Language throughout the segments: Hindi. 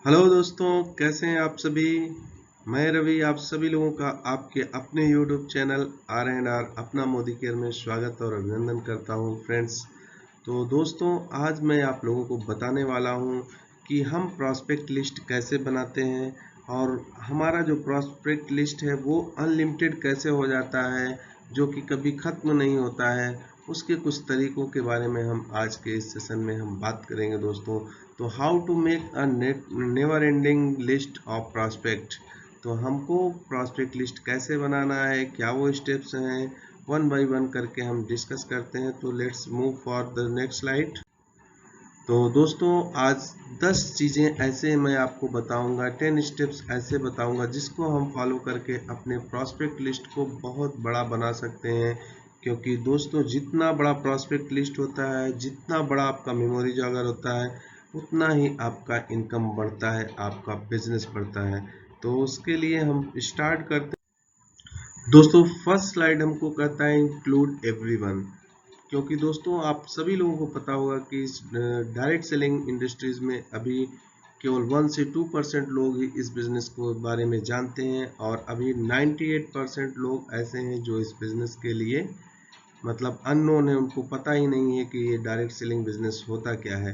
हेलो दोस्तों, कैसे हैं आप सभी। मैं रवि आप सभी लोगों का आपके अपने YouTube चैनल R&R अपना मोदी केयर में स्वागत और अभिनंदन करता हूं फ्रेंड्स। तो दोस्तों, आज मैं आप लोगों को बताने वाला हूं कि हम प्रॉस्पेक्ट लिस्ट कैसे बनाते हैं और हमारा जो प्रॉस्पेक्ट लिस्ट है वो अनलिमिटेड कैसे हो जाता है, जो कि कभी ख़त्म नहीं होता है। उसके कुछ तरीकों के बारे में हम आज के इस सेशन में हम बात करेंगे दोस्तों। तो how to make a never ending list of prospect. तो हमको प्रॉस्पेक्ट लिस्ट कैसे बनाना है, क्या वो स्टेप्स हैं, वन बाय वन करके हम डिस्कस करते हैं। तो let's move for the next slide. तो दोस्तों, आज 10 चीज़ें ऐसे मैं आपको बताऊंगा, 10 स्टेप्स ऐसे बताऊंगा जिसको हम फॉलो करके अपने प्रॉस्पेक्ट लिस्ट को बहुत बड़ा बना सकते हैं। क्योंकि दोस्तों, जितना बड़ा प्रॉस्पेक्ट लिस्ट होता है, जितना बड़ा आपका मेमोरी जॉगर होता है, उतना ही आपका इनकम बढ़ता है, आपका बिजनेस बढ़ता है। तो उसके लिए हम स्टार्ट करते हैं। दोस्तों, फर्स्ट स्लाइड हमको कहता है इंक्लूड एवरीवन। क्योंकि दोस्तों, आप सभी लोगों को पता होगा कि इस डायरेक्ट सेलिंग इंडस्ट्रीज में अभी केवल 1 से 2% लोग ही इस बिजनेस को बारे में जानते हैं, और अभी 98% लोग ऐसे हैं जो इस बिजनेस के लिए मतलब अननोन है, उनको पता ही नहीं है कि ये डायरेक्ट सेलिंग बिजनेस होता क्या है।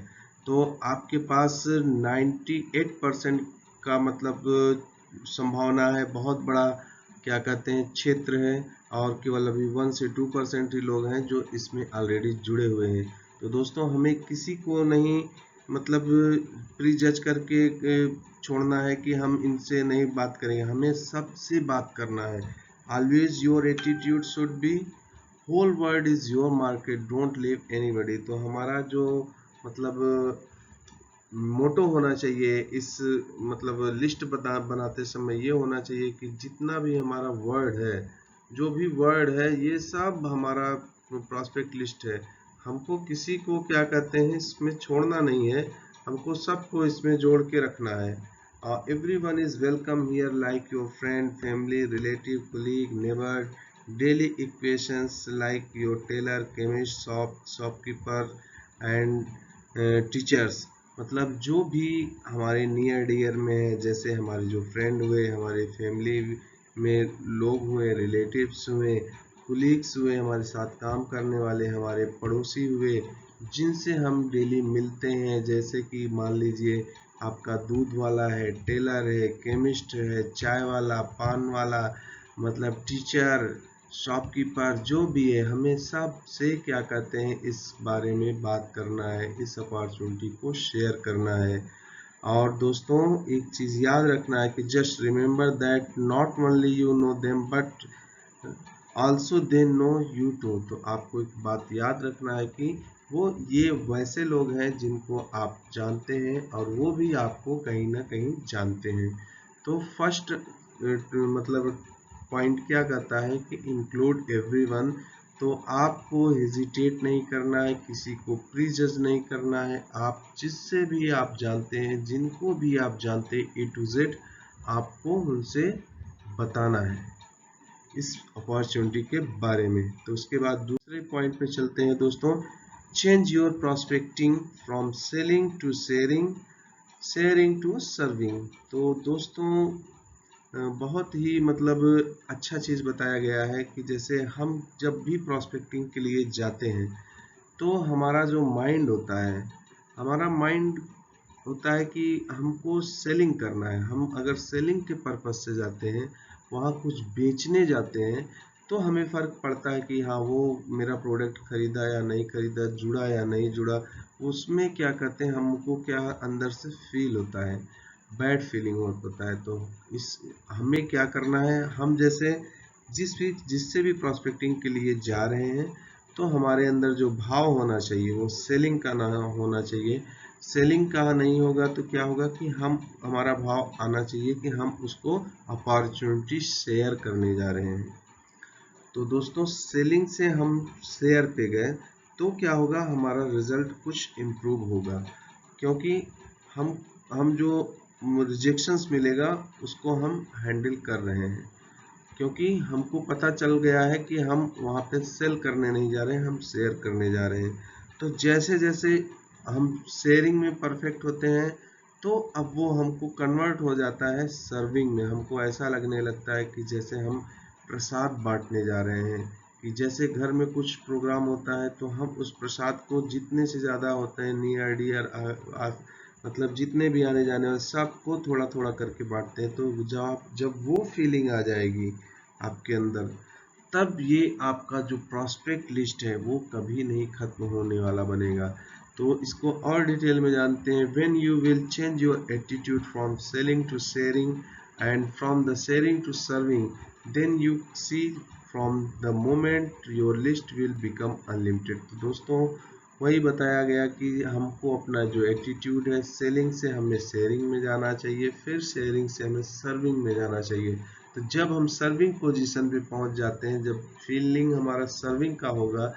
तो आपके पास 98% का मतलब संभावना है, बहुत बड़ा क्या कहते हैं क्षेत्र है, और केवल अभी 1 से 2% ही लोग हैं जो इसमें ऑलरेडी जुड़े हुए हैं। तो दोस्तों, हमें किसी को नहीं मतलब प्री जज करके छोड़ना है कि हम इनसे नहीं बात करेंगे, हमें सबसे बात करना है। Always your attitude should be whole world is your market, don't leave anybody. तो हमारा जो मतलब मोटो होना चाहिए इस मतलब लिस्ट बनाते समय ये होना चाहिए कि जितना भी हमारा वर्ड है, जो भी वर्ड है, ये सब हमारा प्रॉस्पेक्ट लिस्ट है। हमको किसी को क्या कहते हैं इसमें छोड़ना नहीं है, हमको सबको इसमें जोड़ के रखना है। Everyone is welcome here like your friend, family, relative, colleague, neighbour, daily equations like your tailor, chemist, shopkeeper and teachers. मतलब जो भी हमारे नियर डियर में है, जैसे हमारे जो फ्रेंड हुए, हमारे फैमिली में लोग हुए, रिलेटिव्स हुए, कुलीग्स हुए, हमारे साथ काम करने वाले, हमारे पड़ोसी हुए, जिनसे हम डेली मिलते हैं, जैसे कि मान लीजिए आपका दूध वाला है, टेलर है, केमिस्ट है, चाय वाला, पान वाला, मतलब टीचर, शॉपकीपर, जो भी है, हमें सब से क्या कहते हैं इस बारे में बात करना है, इस अपॉर्चुनिटी को शेयर करना है। और दोस्तों, एक चीज़ याद रखना है कि just remember that not only you know them but also they know you too. तो आपको एक बात याद रखना है कि वो ये वैसे लोग हैं जिनको आप जानते हैं, और वो भी आपको कहीं ना कहीं जानते हैं। तो फर्स्ट मतलब पॉइंट क्या कहता है कि इंक्लूड एवरीवन। तो आपको हेजिटेट नहीं करना है, किसी को प्रीजज नहीं करना है। आप जिससे भी आप जानते हैं, जिनको भी आप जानते हैं, A to Z आपको उनसे बताना है इस अपॉर्चुनिटी के बारे में। तो उसके बाद दूसरे पॉइंट पे चलते हैं दोस्तों। Change your prospecting from selling to sharing, sharing to serving. तो दोस्तों, बहुत ही मतलब अच्छा चीज़ बताया गया है कि जैसे हम जब भी प्रोस्पेक्टिंग के लिए जाते हैं, तो हमारा जो माइंड होता है, हमारा माइंड होता है कि हमको सेलिंग करना है। हम अगर सेलिंग के पर्पज से जाते हैं, वहाँ कुछ बेचने जाते हैं, तो हमें फ़र्क पड़ता है कि हाँ, वो मेरा प्रोडक्ट खरीदा या नहीं खरीदा, जुड़ा या नहीं जुड़ा। उसमें क्या कहते हैं, हमको क्या अंदर से फील होता है, बैड फीलिंग होता है। तो इस हमें क्या करना है, हम जैसे जिससे भी प्रॉस्पेक्टिंग के लिए जा रहे हैं, तो हमारे अंदर जो भाव होना चाहिए वो सेलिंग का ना होना चाहिए। सेलिंग का नहीं होगा तो क्या होगा कि हम हमारा भाव आना चाहिए कि हम उसको अपॉर्चुनिटी शेयर करने जा रहे हैं। तो दोस्तों, सेलिंग से हम शेयर पे गए तो क्या होगा, हमारा रिजल्ट कुछ इम्प्रूव होगा। क्योंकि हम हम जो रिजेक्शंस मिलेगा उसको हम हैंडल कर रहे हैं, क्योंकि हमको पता चल गया है कि हम वहाँ पे सेल करने नहीं जा रहे हैं, हम शेयर करने जा रहे हैं। तो जैसे जैसे हम शेयरिंग में परफेक्ट होते हैं, तो अब वो हमको कन्वर्ट हो जाता है सर्विंग में। हमको ऐसा लगने लगता है कि जैसे हम प्रसाद बांटने जा रहे हैं, कि जैसे घर में कुछ प्रोग्राम होता है तो हम उस प्रसाद को जितने से ज़्यादा होते हैं नियर डियर मतलब जितने भी आने जाने वाले सबको थोड़ा थोड़ा करके बांटते हैं। तो जब वो फीलिंग आ जाएगी आपके अंदर, तब ये आपका जो प्रॉस्पेक्ट लिस्ट है वो कभी नहीं खत्म होने वाला बनेगा। तो इसको और डिटेल में जानते हैं। When you will change your attitude from selling to sharing and from the sharing to serving, then you see from the moment your list will become unlimited. तो दोस्तों वही बताया गया कि हमको अपना जो एटीट्यूड है, सेलिंग से हमें शेयरिंग में जाना चाहिए, फिर शेयरिंग से हमें सर्विंग में जाना चाहिए। तो जब हम सर्विंग पोजीशन पे पहुंच जाते हैं, जब फीलिंग हमारा सर्विंग का होगा,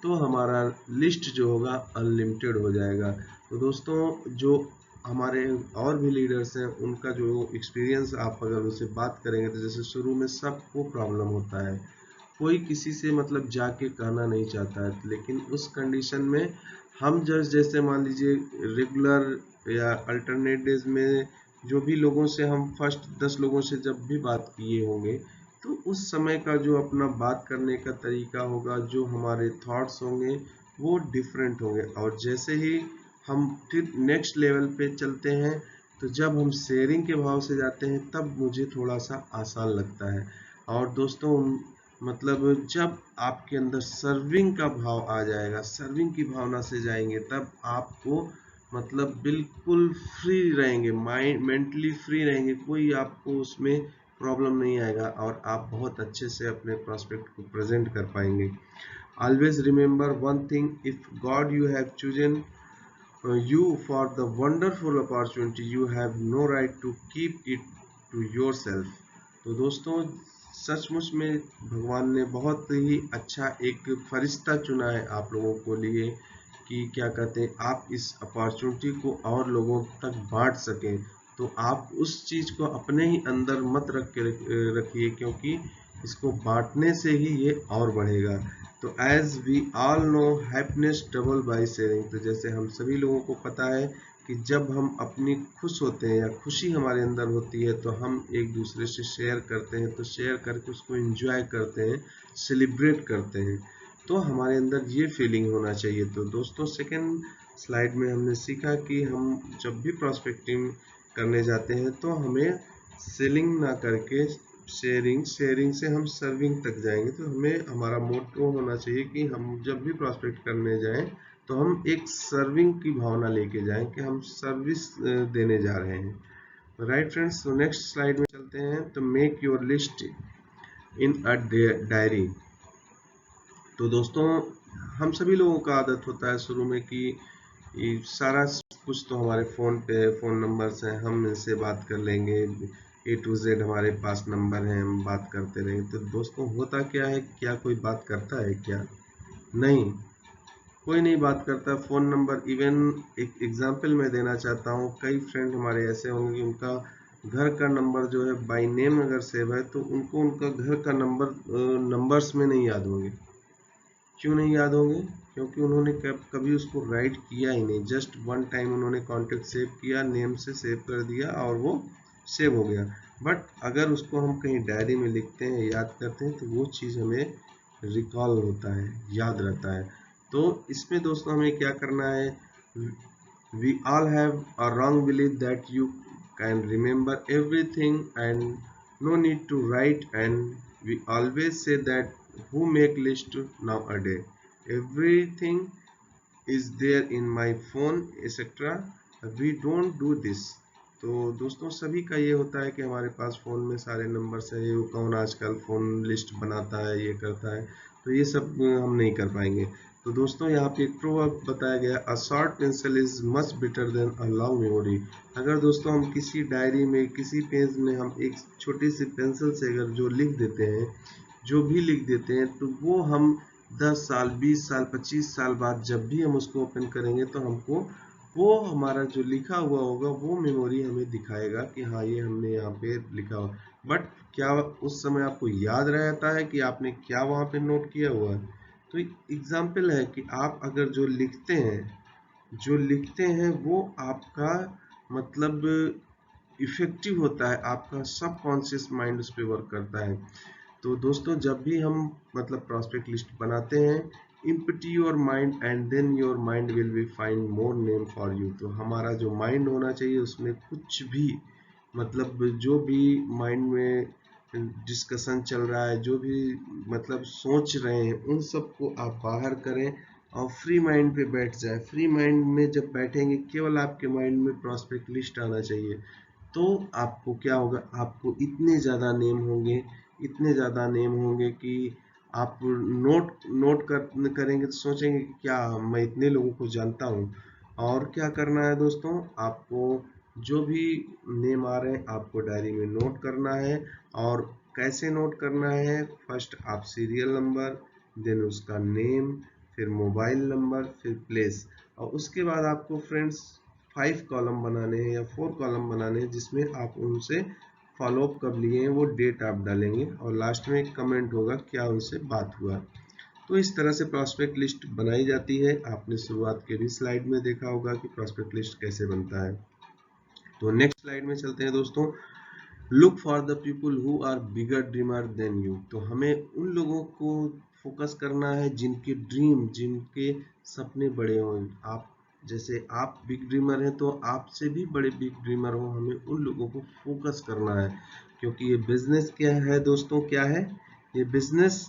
तो हमारा लिस्ट जो होगा अनलिमिटेड हो जाएगा। तो दोस्तों जो हमारे और भी लीडर्स हैं उनका जो एक्सपीरियंस आप अगर उनसे बात करेंगे, तो जैसे शुरू में सबको प्रॉब्लम होता है, कोई किसी से मतलब जाके कहना नहीं चाहता है, लेकिन उस कंडीशन में हम जैसे मान लीजिए रेगुलर या अल्टरनेट डेज में जो भी लोगों से हम फर्स्ट 10 लोगों से जब भी बात किए होंगे, तो उस समय का जो अपना बात करने का तरीका होगा, जो हमारे थॉट्स होंगे वो डिफरेंट होंगे। और जैसे ही हम फिर नेक्स्ट लेवल पे चलते हैं, तो जब हम शेयरिंग के भाव से जाते हैं तब मुझे थोड़ा सा आसान लगता है। और दोस्तों मतलब जब आपके अंदर सर्विंग का भाव आ जाएगा, सर्विंग की भावना से जाएंगे, तब आपको मतलब बिल्कुल फ्री रहेंगे, माइंड मेंटली फ्री रहेंगे, कोई आपको उसमें प्रॉब्लम नहीं आएगा और आप बहुत अच्छे से अपने प्रोस्पेक्ट को प्रेजेंट कर पाएंगे। Always remember one thing, if God you have chosen you for the wonderful opportunity, you have no right to keep it to yourself। तो दोस्तों सचमुच में भगवान ने बहुत ही अच्छा एक फरिश्ता चुना है आप लोगों को लिए, कि क्या कहते हैं आप इस अपॉर्चुनिटी को और लोगों तक बांट सकें। तो आप उस चीज़ को अपने ही अंदर मत रखिए, क्योंकि इसको बांटने से ही ये और बढ़ेगा। तो as we all know, happiness double by sharing. तो जैसे हम सभी लोगों को पता है कि जब हम अपनी खुश होते हैं या खुशी हमारे अंदर होती है, तो हम एक दूसरे से शेयर करते हैं, तो शेयर करके उसको एंजॉय करते हैं, सेलिब्रेट करते हैं। तो हमारे अंदर ये फीलिंग होना चाहिए। तो दोस्तों सेकंड स्लाइड में हमने सीखा कि हम जब भी प्रोस्पेक्टिंग करने जाते हैं तो हमें सेलिंग ना करके शेयरिंग, शेयरिंग से हम सर्विंग तक जाएंगे। तो हमें हमारा मोटो होना चाहिए कि हम जब भी प्रोस्पेक्ट करने जाएं तो हम एक सर्विंग की भावना लेके जाएं, कि हम सर्विस देने जा रहे हैं। राइट फ्रेंड्स, तो नेक्स्ट स्लाइड में चलते हैं। तो make your list in a diary. तो दोस्तों हम सभी लोगों का आदत होता है शुरू में कि ये सारा कुछ तो हमारे फ़ोन पे फ़ोन नंबर्स हैं, हम इनसे बात कर लेंगे, ए टू जेड हमारे पास नंबर हैं, हम बात करते रहेंगे। तो दोस्तों होता क्या है, क्या कोई बात करता है क्या? नहीं, कोई नहीं बात करता। फ़ोन नंबर इवन एक एग्जांपल मैं देना चाहता हूँ, कई फ्रेंड हमारे ऐसे होंगे कि उनका घर का नंबर जो है बाय नेम अगर सेव है, तो उनको उनका घर का नंबर नंबर्स में नहीं याद होंगे। क्यों नहीं याद होंगे? क्योंकि उन्होंने कभी उसको राइट किया ही नहीं। जस्ट वन टाइम उन्होंने कॉन्टेक्ट सेव किया, नेम से सेव कर दिया और वो सेव हो गया। बट अगर उसको हम कहीं डायरी में लिखते हैं, याद करते हैं, तो वो चीज़ हमें रिकॉल होता है, याद रहता है। तो इसमें दोस्तों हमें क्या करना है, we all have a wrong belief that you can remember everything and no need to write, and we always say that who make list nowadays, everything is there in my phone etc. We don't do this। तो दोस्तों सभी का ये होता है कि हमारे पास फ़ोन में सारे नंबर्स हैं, ये कौन आजकल फ़ोन लिस्ट बनाता है, ये करता है, तो ये सब हम नहीं कर पाएंगे। तो दोस्तों यहाँ पे एक प्रोवर्ब बताया गया, a short pencil is much better than a long memory. अगर दोस्तों हम किसी डायरी में, किसी पेज में हम एक छोटी सी पेंसिल से अगर जो लिख देते हैं, जो भी लिख देते हैं, तो वो हम 10 साल, 20 साल, 25 साल बाद जब भी हम उसको ओपन करेंगे, तो हमको वो हमारा जो लिखा हुआ होगा वो मेमोरी हमें दिखाएगा कि हाँ ये हमने यहाँ पे लिखा हुआ। बट क्या उस समय आपको याद रहता है कि आपने क्या वहाँ पे नोट किया हुआ है? तो एग्जाम्पल है कि आप अगर जो लिखते हैं वो आपका मतलब इफेक्टिव होता है, आपका सबकॉन्शियस माइंड उस पर वर्क करता है। तो दोस्तों जब भी हम मतलब प्रॉस्पेक्ट लिस्ट बनाते हैं, empty your mind and then your mind will be find more name for you। तो हमारा जो माइंड होना चाहिए उसमें कुछ भी मतलब जो भी माइंड में डिस्कशन चल रहा है, जो भी मतलब सोच रहे हैं, उन सबको आप बाहर करें और फ्री माइंड पे बैठ जाए। फ्री माइंड में जब बैठेंगे, केवल आपके माइंड में प्रॉस्पेक्ट लिस्ट आना चाहिए, तो आपको क्या होगा, आपको इतने ज़्यादा नेम होंगे, इतने ज़्यादा नेम होंगे कि आप नोट करेंगे तो सोचेंगे कि क्या मैं इतने लोगों को जानता हूँ। और क्या करना है दोस्तों, आपको जो भी नेम आ रहे हैं आपको डायरी में नोट करना है। और कैसे नोट करना है, फर्स्ट आप सीरियल नंबर, देन उसका नेम, फिर मोबाइल नंबर, फिर प्लेस, और उसके बाद आपको फ्रेंड्स 5 कॉलम बनाने हैं या 4 कॉलम बनाने हैं, जिसमें आप उनसे फॉलो अप कब लिए हैं वो डेट आप डालेंगे, और लास्ट में एक कमेंट होगा क्या उनसे बात हुआ। तो इस तरह से प्रॉस्पेक्ट लिस्ट बनाई जाती है। आपने शुरुआत के भी स्लाइड में देखा होगा कि प्रॉस्पेक्ट लिस्ट कैसे बनता है। तो नेक्स्ट स्लाइड में चलते हैं दोस्तों। Look for the people who are bigger dreamer than you. तो हमें उन लोगों को फोकस करना है जिनके ड्रीम, जिनके सपने बड़े हों। आप जैसे आप बिग ड्रीमर हैं तो आपसे भी बड़े बिग ड्रीमर हो, हमें उन लोगों को फोकस करना है। क्योंकि ये बिजनेस क्या है दोस्तों, क्या है ये बिजनेस,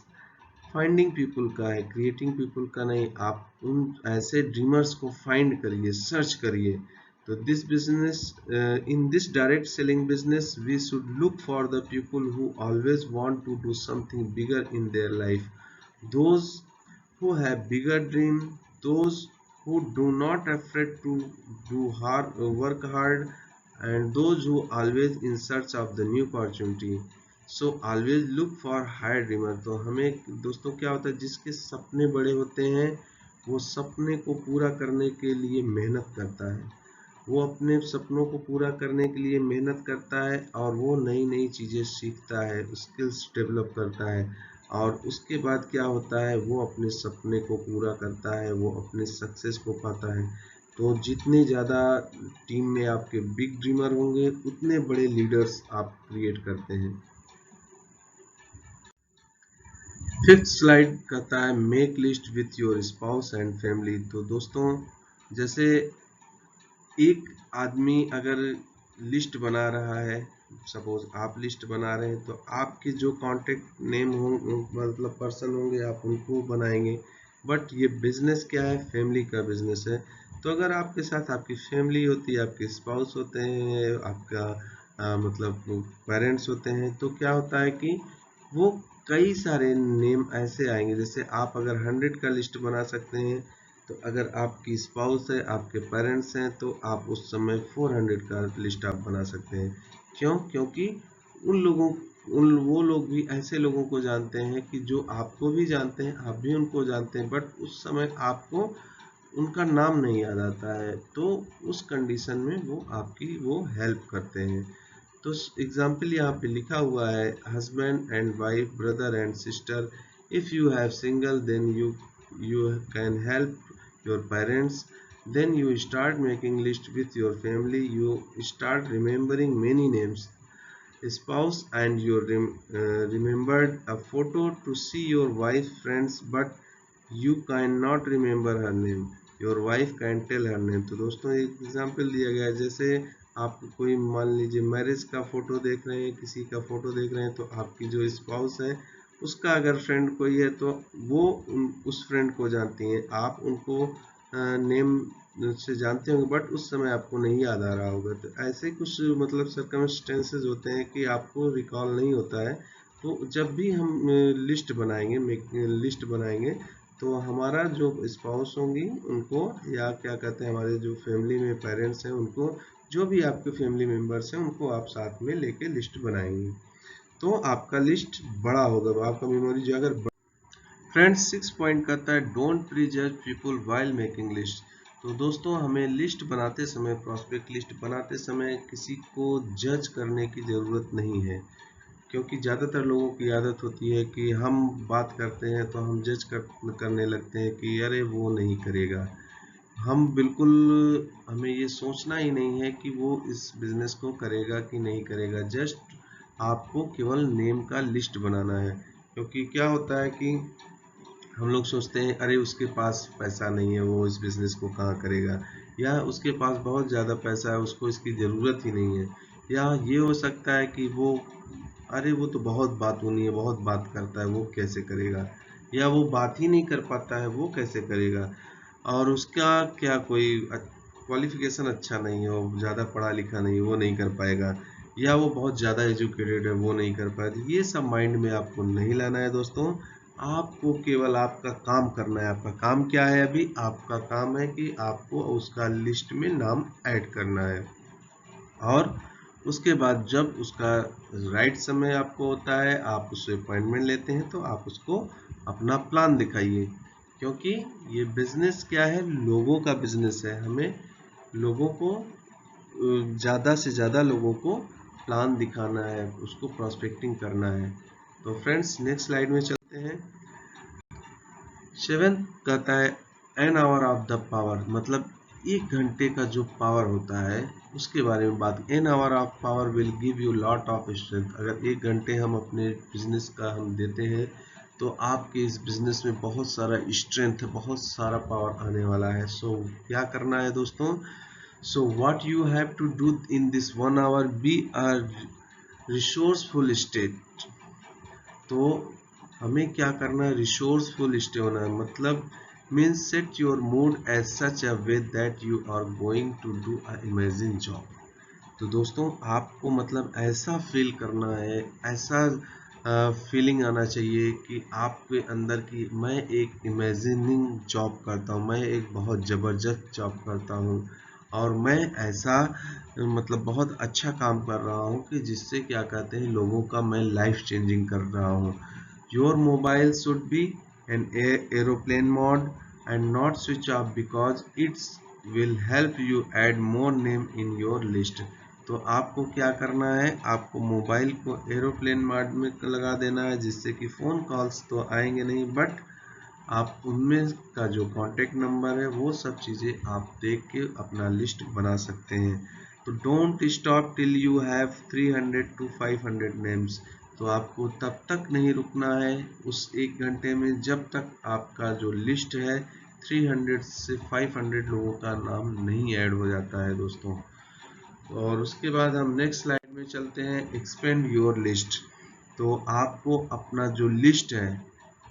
फाइंडिंग पीपल का है, क्रिएटिंग पीपल का नहीं। आप उन ऐसे ड्रीमर्स को फाइंड करिए, सर्च करिए। तो this business, in this direct selling business we should look for the people who always want to do something bigger in their life, those who have bigger dream, those who do not afraid to work hard, and those who always in search of the new opportunity। So always look for higher dreamer। तो हमें दोस्तों क्या होता है, जिसके सपने बड़े होते हैं वो सपने को पूरा करने के लिए मेहनत करता है, वो अपने सपनों को पूरा करने के लिए मेहनत करता है, और वो नई नई चीज़ें सीखता है, स्किल्स डेवलप करता है, और उसके बाद क्या होता है, वो अपने सपने को पूरा करता है, वो अपने सक्सेस को पाता है। तो जितने ज़्यादा टीम में आपके बिग ड्रीमर होंगे, उतने बड़े लीडर्स आप क्रिएट करते हैं। फिफ्थ स्लाइड कहता है make list with your spouse and family. तो दोस्तों जैसे एक आदमी अगर लिस्ट बना रहा है, सपोज आप लिस्ट बना रहे हैं, तो आपके जो कांटेक्ट नेम हो मतलब पर्सन होंगे आप उनको बनाएंगे। बट ये बिजनेस क्या है, फैमिली का बिजनेस है। तो अगर आपके साथ आपकी फैमिली होती है, आपके स्पाउस होते हैं, आपका मतलब पेरेंट्स होते हैं, तो क्या होता है कि वो कई सारे नेम ऐसे आएंगे। जैसे आप अगर 100 का लिस्ट बना सकते हैं, तो अगर आपकी स्पाउस है, आपके पेरेंट्स हैं, तो आप उस समय 400 का लिस्ट आप बना सकते हैं। क्यों? क्योंकि उन वो लोग भी ऐसे लोगों को जानते हैं कि जो आपको भी जानते हैं, आप भी उनको जानते हैं, बट उस समय आपको उनका नाम नहीं याद आता है। तो उस कंडीशन में वो आपकी वो हेल्प करते हैं। तो एग्जाम्पल यहाँ पे लिखा हुआ है, husband and wife, brother and sister. If you have single then you can help your parents। then you start making list with your family, you start remembering many names, spouse, and you remembered a photo to see your wife friends, but you cannot remember her name, your wife can tell her name। तो दोस्तों एक एग्जाम्पल दिया गया है, जैसे आप कोई मान लीजिए मैरिज का फोटो देख रहे हैं, किसी का फोटो देख रहे हैं, तो आपकी जो स्पाउस है उसका अगर फ्रेंड कोई है तो वो उस फ्रेंड को जानती हैं, आप उनको नेम से जानते होंगे, बट उस समय आपको नहीं याद आ रहा होगा। तो ऐसे कुछ मतलब सर्कमस्टेंसेस होते हैं कि आपको रिकॉल नहीं होता है। तो जब भी हम लिस्ट बनाएंगे, लिस्ट बनाएंगे, तो हमारा जो स्पाउस होंगी उनको, या क्या कहते हैं हमारे जो फैमिली में पेरेंट्स हैं उनको, जो भी आपके फैमिली मेम्बर्स हैं उनको आप साथ में लेके लिस्ट बनाएंगे, तो आपका लिस्ट बड़ा होगा, आपका मेमोरी जो अगर। फ्रेंड्स 6 पॉइंट कहता है don't prejudge people while making list. तो दोस्तों हमें लिस्ट बनाते समय, प्रॉस्पेक्ट लिस्ट बनाते समय किसी को जज करने की ज़रूरत नहीं है। क्योंकि ज़्यादातर लोगों की आदत होती है कि हम बात करते हैं तो हम जज करने लगते हैं कि अरे वो नहीं करेगा। हम बिल्कुल हमें ये सोचना ही नहीं है कि वो इस बिजनेस को करेगा कि नहीं करेगा। जस्ट आपको केवल नेम का लिस्ट बनाना है। क्योंकि क्या होता है कि हम लोग सोचते हैं अरे उसके पास पैसा नहीं है, वो इस बिजनेस को कहाँ करेगा, या उसके पास बहुत ज़्यादा पैसा है, उसको इसकी ज़रूरत ही नहीं है। या ये हो सकता है कि वो अरे वो तो बहुत बातूनी है, बहुत बात करता है, वो कैसे करेगा, या वो बात ही नहीं कर पाता है, वो कैसे करेगा, और उसका क्या कोई क्वालिफिकेशन अच्छा नहीं है, वो ज़्यादा पढ़ा लिखा नहीं है, वो नहीं कर पाएगा, या वो बहुत ज़्यादा एजुकेटेड है, वो नहीं कर पाएगा। ये सब माइंड में आपको नहीं लाना है दोस्तों। आपको केवल आपका काम करना है। आपका काम क्या है? अभी आपका काम है कि आपको उसका लिस्ट में नाम ऐड करना है, और उसके बाद जब उसका राइट समय आपको होता है, आप उससे अपॉइंटमेंट लेते हैं, तो आप उसको अपना प्लान दिखाइए। क्योंकि ये बिजनेस क्या है? लोगों का बिजनेस है। हमें लोगों को ज़्यादा से ज़्यादा लोगों को प्लान दिखाना है, उसको प्रोस्पेक्टिंग करना है। तो फ्रेंड्स, नेक्स्ट स्लाइड में चलते हैं। सेवेंथ कहता है an hour of the power, मतलब 1 घंटे का जो पावर होता है उसके बारे में बात। An hour of power will give you lot of strength. अगर 1 घंटे हम अपने बिजनेस का हम देते हैं, तो आपके इस बिजनेस में बहुत सारा स्ट्रेंथ, बहुत सारा पावर आने वाला है। सो क्या करना है दोस्तों? So what you have to do in this 1 hour, be a resourceful state. तो हमें क्या करना है? रिसोर्सफुल स्टे होना है। मतलब means set your mood as such a way that you are going to do a imagine job. तो दोस्तों, आपको मतलब ऐसा फील करना है, ऐसा फीलिंग आना चाहिए कि आपके अंदर की मैं एक इमेजिनिंग जॉब करता हूँ, मैं एक बहुत ज़बरदस्त जॉब करता हूँ, और मैं ऐसा मतलब बहुत अच्छा काम कर रहा हूँ कि जिससे क्या कहते हैं, लोगों का मैं लाइफ चेंजिंग कर रहा हूँ। Your mobile should be an aeroplane mode and not switch off because it will help you add more name in your list। तो आपको क्या करना है? आपको मोबाइल को एरोप्लेन मोड में लगा देना है, जिससे कि फ़ोन कॉल्स तो आएंगे नहीं, बट आप उनमें का जो कॉन्टेक्ट नंबर है वो सब चीज़ें आप देख के अपना लिस्ट बना सकते हैं। तो don't stop till you have 300 to 500 names. तो आपको तब तक नहीं रुकना है उस 1 घंटे में जब तक आपका जो लिस्ट है 300 से 500 लोगों का नाम नहीं ऐड हो जाता है दोस्तों। और उसके बाद हम नेक्स्ट स्लाइड में चलते हैं, एक्सपेंड योर लिस्ट। तो आपको अपना जो लिस्ट है,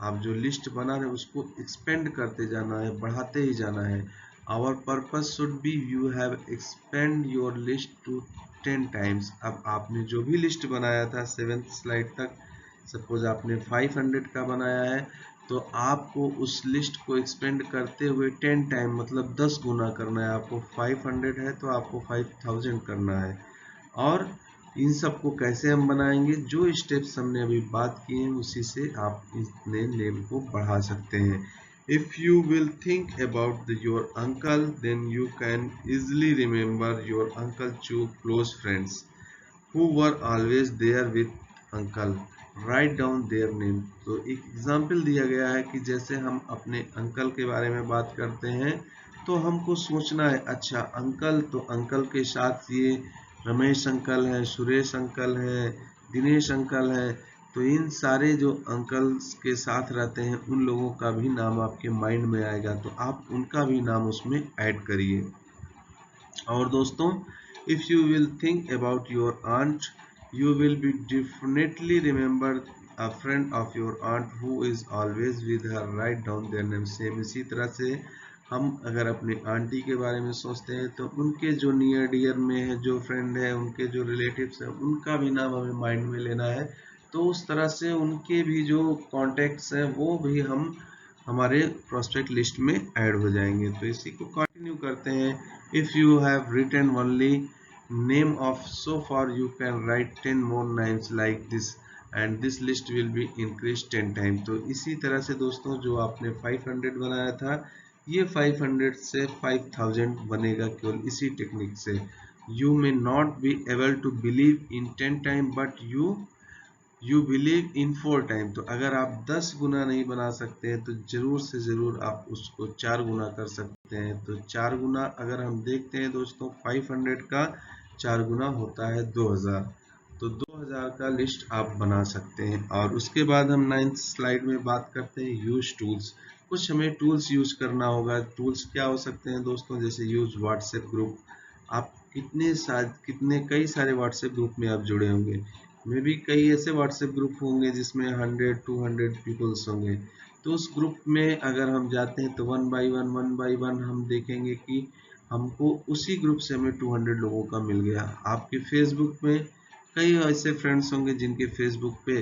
आप जो लिस्ट बना रहे हैं उसको एक्सपेंड करते जाना है, बढ़ाते ही जाना है। Our purpose should be you have expand your list to 10 times. अब आपने जो भी लिस्ट बनाया था 7th स्लाइड तक, सपोज आपने 500 का बनाया है, तो आपको उस लिस्ट को एक्सपेंड करते हुए 10 टाइम मतलब 10 गुना करना है। आपको 500 है तो आपको 5000 करना है। और इन सबको कैसे हम बनाएंगे? जो स्टेप्स हमने अभी बात किए हैं उसी से आप इतने नेम को बढ़ा सकते हैं। If you will think about your uncle, then you can easily remember your uncle to close friends who were always there with uncle, write down their name। तो एक एग्जाम्पल दिया गया है कि जैसे हम अपने अंकल के बारे में बात करते हैं, तो हमको सोचना है अच्छा अंकल, तो अंकल के साथ ये रमेश अंकल हैं, सुरेश अंकल हैं, दिनेश अंकल हैं। तो इन सारे जो अंकल्स के साथ रहते हैं उन लोगों का भी नाम आपके माइंड में आएगा, तो आप उनका भी नाम उसमें ऐड करिए। और दोस्तों, if you will think about your aunt, you will be definitely remember a friend of your aunt who is always with her, write down their name। Same इसी तरह से हम अगर अपनी आंटी के बारे में सोचते हैं तो उनके जो नियर डियर में है, जो फ्रेंड है, उनके जो रिलेटिव्स हैं, उनका भी नाम हमें माइंड में लेना है। तो उस तरह से उनके भी जो कॉन्टेक्ट्स हैं वो भी हम हमारे प्रोस्पेक्ट लिस्ट में ऐड हो जाएंगे। तो इसी को कंटिन्यू करते हैं। If you have written only name of so far, you can write 10 more names like this and this list will be increased 10 times। तो इसी तरह से दोस्तों, जो आपने 500 बनाया था, ये 500 से 5000 बनेगा केवल इसी टेक्निक से। You may not be able to believe in 10 times but you you believe in 4 time. तो अगर आप 10 गुना नहीं बना सकते हैं तो जरूर से जरूर आप उसको 4 गुना कर सकते हैं। तो 4 गुना अगर हम देखते हैं दोस्तों, 500 का 4 गुना होता है 2000। तो 2000 का लिस्ट आप बना सकते हैं। और उसके बाद हम 9th स्लाइड में बात करते हैं यूज टूल्स। कुछ हमें टूल्स यूज करना होगा। टूल्स क्या हो सकते हैं दोस्तों, जैसे यूज व्हाट्सएप ग्रुप। आप कितने कई सारे व्हाट्सएप ग्रुप में आप जुड़े होंगे। मे भी कई ऐसे व्हाट्सएप ग्रुप होंगे जिसमें 100-200 पीपल्स होंगे। तो उस ग्रुप में अगर हम जाते हैं तो वन बाई वन हम देखेंगे कि हमको उसी ग्रुप से हमें 200 लोगों का मिल गया। आपके फेसबुक में कई ऐसे फ्रेंड्स होंगे जिनके फेसबुक पे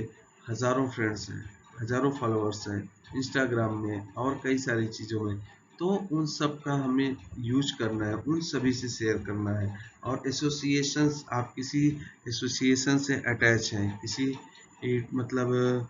हजारों फ्रेंड्स हैं, हजारों फॉलोअर्स हैं, इंस्टाग्राम में और कई सारी चीज़ों में। तो उन सब का हमें यूज करना है, उन सभी से शेयर करना है। और एसोसिएशंस, आप किसी एसोसिएशन से अटैच हैं, किसी मतलब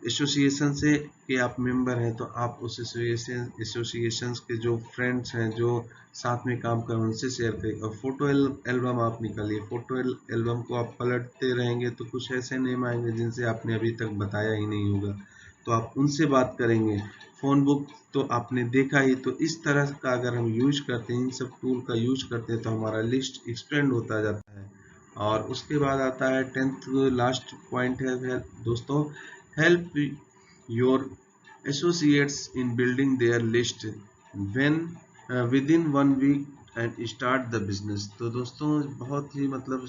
एसोसिएशन से के आप मेंबर हैं, तो आप उस एसोसिएशंस के जो फ्रेंड्स हैं, जो साथ में काम कर रहे हैं, उनसे शेयर करिए। और फोटो एल्बम आप निकालिए। फोटो एल्बम को आप पलटते रहेंगे तो कुछ ऐसे नेम आएंगे जिनसे आपने अभी तक बताया ही नहीं होगा, तो आप उनसे बात करेंगे। फोन बुक तो आपने देखा ही। तो इस तरह का अगर हम यूज करते हैं, इन सब टूल का यूज करते हैं, तो हमारा लिस्ट एक्सपेंड होता जाता है। और उसके बाद आता है 10th लास्ट पॉइंट है दोस्तों, help your associates in building their list when within 1 week and start the business। तो दोस्तों बहुत ही मतलब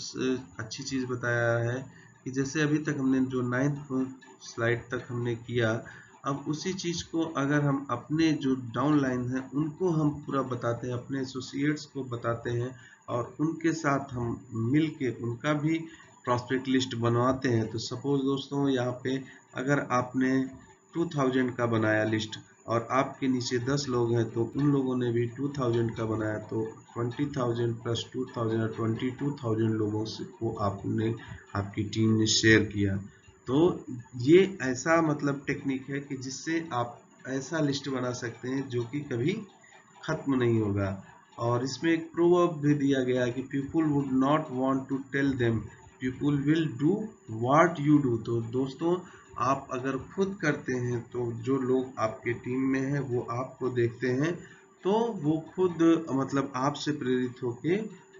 अच्छी चीज बताया है कि जैसे अभी तक हमने जो 9th स्लाइड तक हमने किया, अब उसी चीज को अगर हम अपने जो डाउन लाइन है उनको हम पूरा बताते हैं, अपने एसोसिएट्स को बताते हैं, और उनके साथ हम मिल के उनका भी प्रॉस्पेक्ट लिस्ट बनवाते हैं। तो सपोज दोस्तों यहाँ पे अगर आपने 2000 का बनाया लिस्ट और आपके नीचे 10 लोग हैं, तो उन लोगों ने भी 2000 का बनाया, तो 20,000 प्लस 2000 और 22,000 लोगों से को आपने आपकी टीम ने शेयर किया। तो ये ऐसा मतलब टेक्निक है कि जिससे आप ऐसा लिस्ट बना सकते हैं जो कि कभी खत्म नहीं होगा। और इसमें एक प्रोवर्ब भी दिया गया है कि people would not want to tell them, people will do what you do. तो दोस्तों आप अगर खुद करते हैं तो जो लोग आपके टीम में हैं वो आपको देखते हैं, तो वो खुद मतलब आपसे प्रेरित होके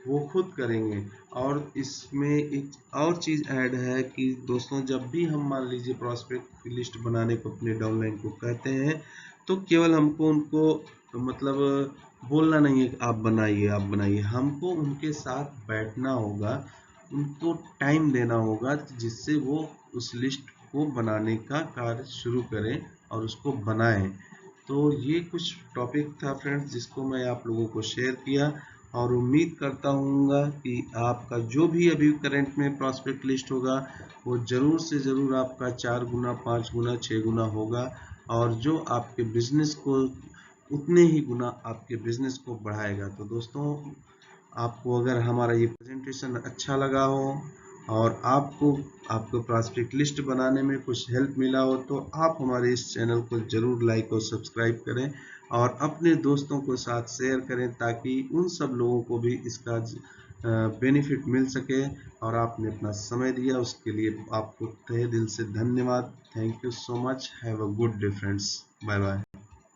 वो खुद करेंगे। और इसमें एक और चीज ऐड है कि दोस्तों जब भी हम मान लीजिए प्रॉस्पेक्ट की लिस्ट बनाने को अपने डाउनलाइन को कहते हैं, तो केवल हमको उनको मतलब बोलना नहीं है कि आप बनाइए आप बनाइए, हमको उनके साथ बैठना होगा, उनको टाइम देना होगा जिससे वो उस लिस्ट को बनाने का कार्य शुरू करें और उसको बनाएं। तो ये कुछ टॉपिक था फ्रेंड्स जिसको मैं आप लोगों को शेयर किया, और उम्मीद करता हूँगा कि आपका जो भी अभी करंट में प्रॉस्पेक्ट लिस्ट होगा वो ज़रूर से ज़रूर आपका 4 गुना 5 गुना 6 गुना होगा, और जो आपके बिजनेस को उतने ही गुना आपके बिजनेस को बढ़ाएगा। तो दोस्तों आपको अगर हमारा ये प्रेजेंटेशन अच्छा लगा हो और आपको प्रॉस्पेक्ट लिस्ट बनाने में कुछ हेल्प मिला हो, तो आप हमारे इस चैनल को जरूर लाइक और सब्सक्राइब करें और अपने दोस्तों को साथ शेयर करें, ताकि उन सब लोगों को भी इसका बेनिफिट मिल सके। और आपने अपना समय दिया उसके लिए आपको तहे दिल से धन्यवाद। Thank you so much. Have a good day friends. Bye bye.